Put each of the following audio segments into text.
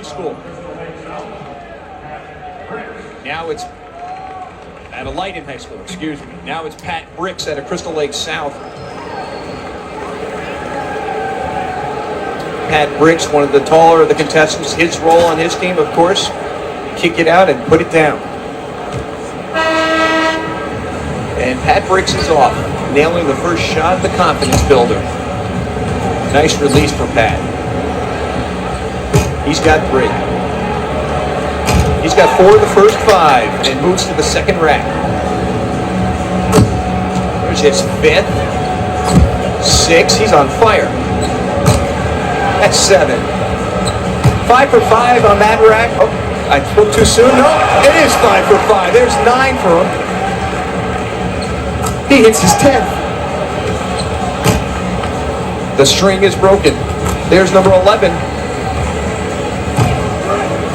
School. Now it's at Alighton High School, excuse me. Now it's Pat Bricks out of Crystal Lake South. Pat Bricks, one of the taller of the contestants. His role on his team, of course, kick it out and put it down. And Pat Bricks is off, nailing the first shot, the confidence builder. Nice release for Pat. He's got 3. He's got 4 of the first 5 and moves to the second rack. There's his 5th. 6, he's on fire. That's 7. 5 for 5 on that rack. Oh, I spoke too soon. No, it is 5 for 5. There's 9 for him. He hits his 10th. The string is broken. There's number 11.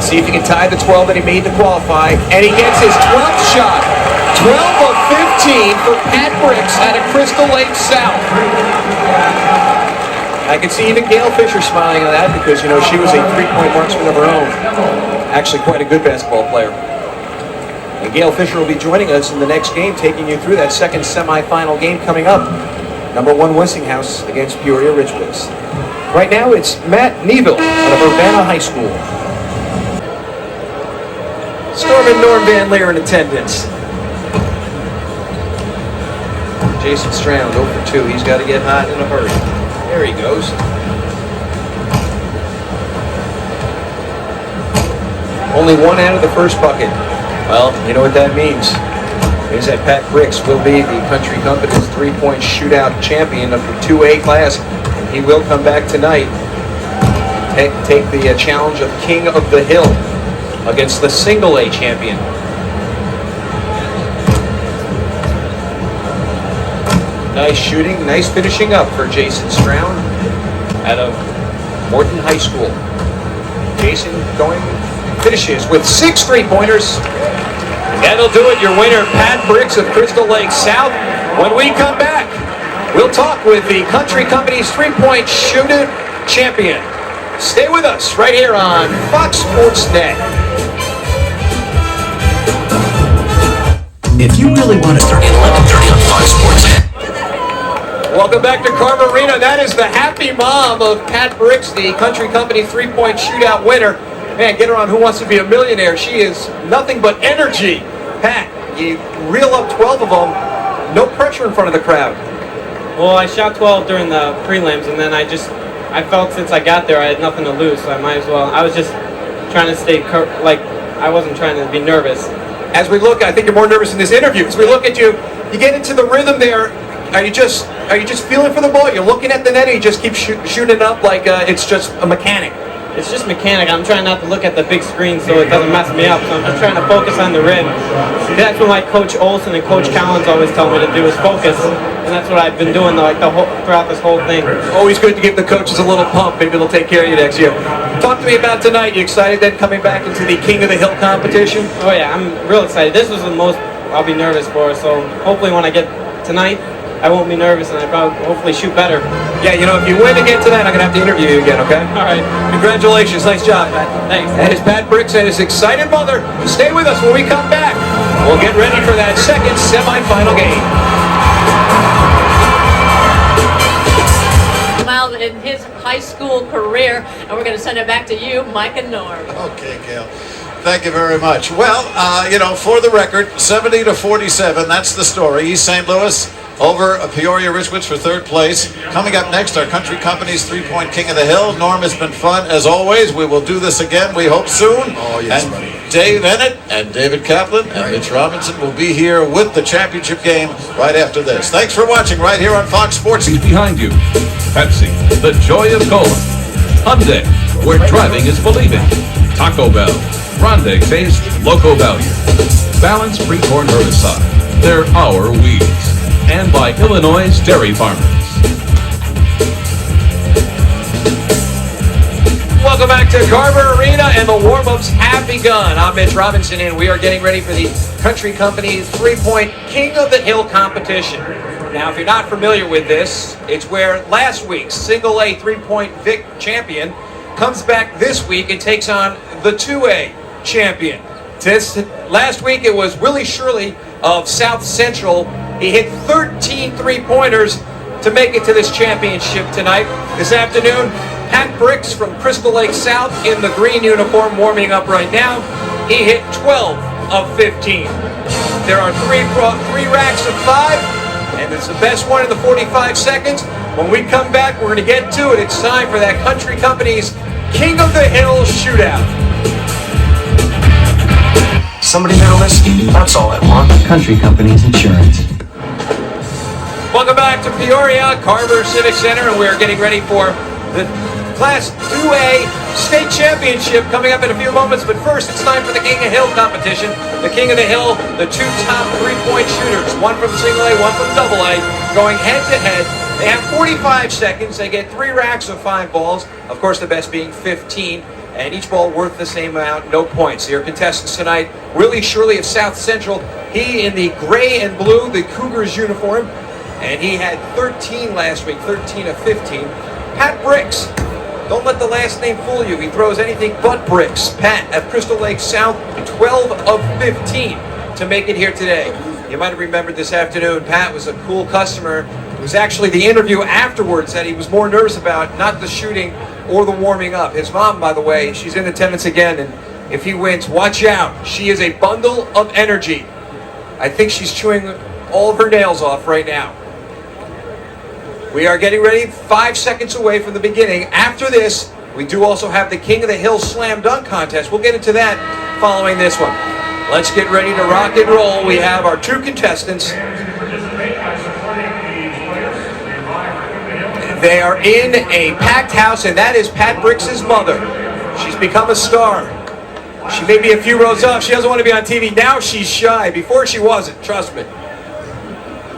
See if he can tie the 12 that he made to qualify. And he gets his 12th shot. 12 of 15 for Pat Bricks out of Crystal Lake South. I can see even Gail Fisher smiling at that because, you know, she was a 3-point marksman of her own. Actually quite a good basketball player. And Gail Fisher will be joining us in the next game, taking you through that second semifinal game coming up. Number 1 Westinghouse against Peoria Ridgewoods. Right now it's Matt Neville out of Urbana High School. Storm and Norm Van Leer in attendance. Jason Stroud 0 for 2. He's got to get hot in a hurry. There he goes. Only 1 out of the first bucket. Well, you know what that means. It means that Pat Bricks will be the Country Company's 3-point shootout champion of the 2A class. And he will come back tonight. Take the challenge of King of the Hill against the single A champion. Nice shooting, nice finishing up for Jason Stroud out of Morton High School. Jason finishes with 6 3-pointers. That'll do it. Your winner, Pat Bricks of Crystal Lake South. When we come back, we'll talk with the Country Company's 3-point shooter champion. Stay with us right here on Fox Sports Net. If you really want to start at 11:30 on Fox Sports Net. Welcome back to Carver Arena. That is the happy mom of Pat Bricks, the Country Company 3-point shootout winner. Man, get her on Who Wants to Be a Millionaire. She is nothing but energy. Pat, you reel up 12 of them. No pressure in front of the crowd. Well, I shot 12 during the prelims, and then I felt since I got there I had nothing to lose, so I might as well. I was just trying to stay, I wasn't trying to be nervous. As we look, I think you're more nervous in this interview. As we look at you, you get into the rhythm there. Are you just feeling for the ball? You're looking at the net and you just keep shooting it up like it's just a mechanic. It's just mechanic. I'm trying not to look at the big screen so it doesn't mess me up. So I'm just trying to focus on the rim. That's what my Coach Olson and Coach Collins always tell me to do is focus. And that's what I've been doing throughout this whole thing. Always good to give the coaches a little pump. Maybe they'll take care of you next year. Talk to me about tonight. You excited then coming back into the King of the Hill competition? Oh yeah, I'm real excited. This was the most I'll be nervous for. So hopefully when I get tonight, I won't be nervous and I hopefully shoot better. Yeah, you know, if you win again tonight, I'm going to have to interview you again, okay? All right. Congratulations. Nice job, Pat. Thanks. That is Pat Bricks and his excited mother. Stay with us when we come back. We'll get ready for that second semifinal game. Miles in his high school career, and we're going to send it back to you, Mike and Norm. Okay, Gail. Thank you very much. Well, for the record, 70-47, that's the story. East St. Louis over Peoria Ridgewoods for 3rd place. Coming up next, our Country Company's 3-point King of the Hill. Norm, has been fun as always. We will do this again, we hope soon. Oh, yes, and buddy. Dave Ennett and David Kaplan and Mitch Robinson will be here with the championship game right after this. Thanks for watching right here on Fox Sports. He's behind you. Pepsi, the joy of cola. Hyundai, where driving is believing. Taco Bell, Grande Taste, Loco Value. Balance Pre-Corn Herbicide. They're our weeds. And by Illinois Dairy Farmers. Welcome back to Carver Arena, and the warm-ups have begun. I'm Mitch Robinson, and we are getting ready for the Country Company's 3-point King of the Hill competition. Now, if you're not familiar with this, it's where last week's single A 3-point Vic champion comes back this week and takes on the 2A champion. Last week it was Willie Shirley of South Central. He hit 13 3-pointers to make it to this championship tonight. This afternoon, Pat Bricks from Crystal Lake South in the green uniform warming up right now. He hit 12 of 15. There are three racks of 5, and it's the best one in the 45 seconds. When we come back, we're going to get to it. It's time for that Country Company's King of the Hill shootout. Somebody there to listen. That's all I want. Country Company's Insurance. Welcome back to Peoria, Carver Civic Center, and we're getting ready for the Class 2A State Championship coming up in a few moments. But first, it's time for the King of the Hill competition. The King of the Hill, the 2 top 3-point shooters, one from single A, one from double A, going head to head. They have 45 seconds. They get 3 racks of 5 balls. Of course, the best being 15. And each ball worth the same amount, no points. Your contestants tonight, Willie Shirley of South Central. He in the gray and blue, the Cougars uniform. And he had 13 last week, 13 of 15. Pat Bricks, don't let the last name fool you. He throws anything but bricks. Pat at Crystal Lake South, 12 of 15 to make it here today. You might have remembered this afternoon, Pat was a cool customer. It was actually the interview afterwards that he was more nervous about, not the shooting or the warming up. His mom, by the way, she's in attendance again, and if he wins, watch out. She is a bundle of energy. I think she's chewing all of her nails off right now. We are getting ready, 5 seconds away from the beginning. After this, we do also have the King of the Hill Slam Dunk Contest. We'll get into that following this one. Let's get ready to rock and roll. We have our 2 contestants. They are in a packed house, and that is Pat Bricks' mother. She's become a star. She may be a few rows up. She doesn't want to be on TV. Now she's shy. Before she wasn't, trust me.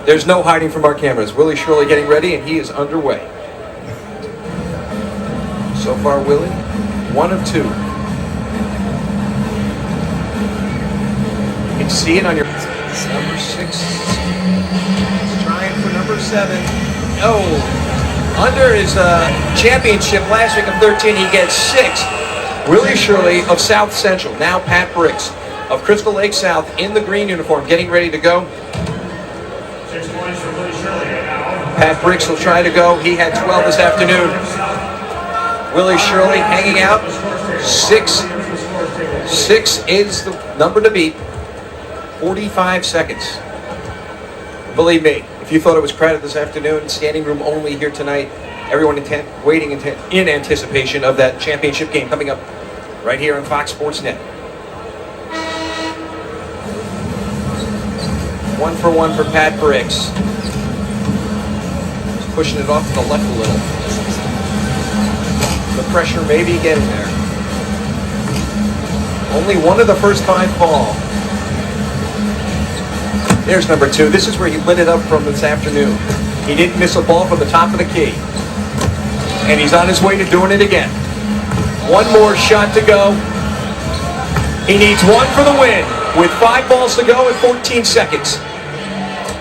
There's no hiding from our cameras. Willie Shirley getting ready, and he is underway. So far, Willie, 1 of 2. You can see it on your number 6. He's trying for number 7. Oh. Under his championship last week of 13, he gets 6. Willie Shirley of South Central. Now Pat Bricks of Crystal Lake South in the green uniform, getting ready to go. 6 points for Willie Shirley. Pat Bricks will try to go. He had 12 this afternoon. Willie Shirley hanging out. 6. 6 is the number to beat. 45 seconds. Believe me, if you thought it was crowded this afternoon, standing room only here tonight, everyone waiting in anticipation of that championship game coming up right here on Fox Sports Net. 1 for 1 for Pat Bricks. He's pushing it off to the left a little. The pressure may be getting there. Only 1 of the first 5 ball. There's number 2. This is where he lit it up from this afternoon. He didn't miss a ball from the top of the key. And he's on his way to doing it again. 1 more shot to go. He needs 1 for the win with 5 balls to go and 14 seconds.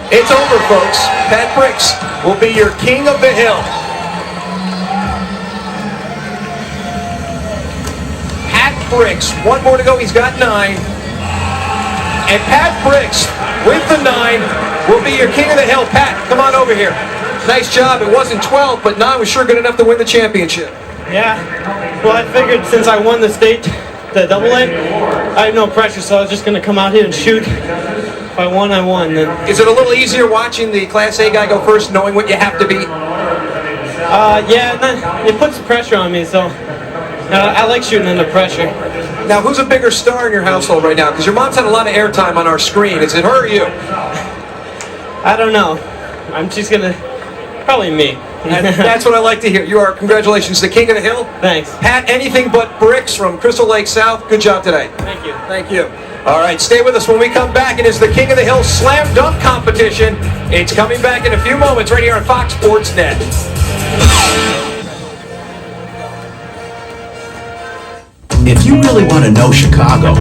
It's over, folks. Pat Bricks will be your King of the Hill. Pat Bricks, 1 more to go. He's got 9. And Pat Bricks, with the 9, will be your King of the Hill. Pat, come on over here. Nice job. It wasn't 12, but 9 was sure good enough to win the championship. Yeah. Well, I figured since I won the state, the double A, I had no pressure, so I was just going to come out here and shoot. If I won, I won. Then. Is it a little easier watching the Class A guy go first, knowing what you have to beat? Yeah, it puts pressure on me, so I like shooting under pressure. Now, who's a bigger star in your household right now? Because your mom's had a lot of airtime on our screen. Is it her or you? I don't know. I'm just going to... Probably me. That's what I like to hear. You are, congratulations, the King of the Hill. Thanks. Pat, anything but bricks from Crystal Lake South. Good job today. Thank you. Thank you. All right, stay with us when we come back. It is the King of the Hill Slam Dunk Competition. It's coming back in a few moments right here on Fox Sports Net. If you really want to know Chicago,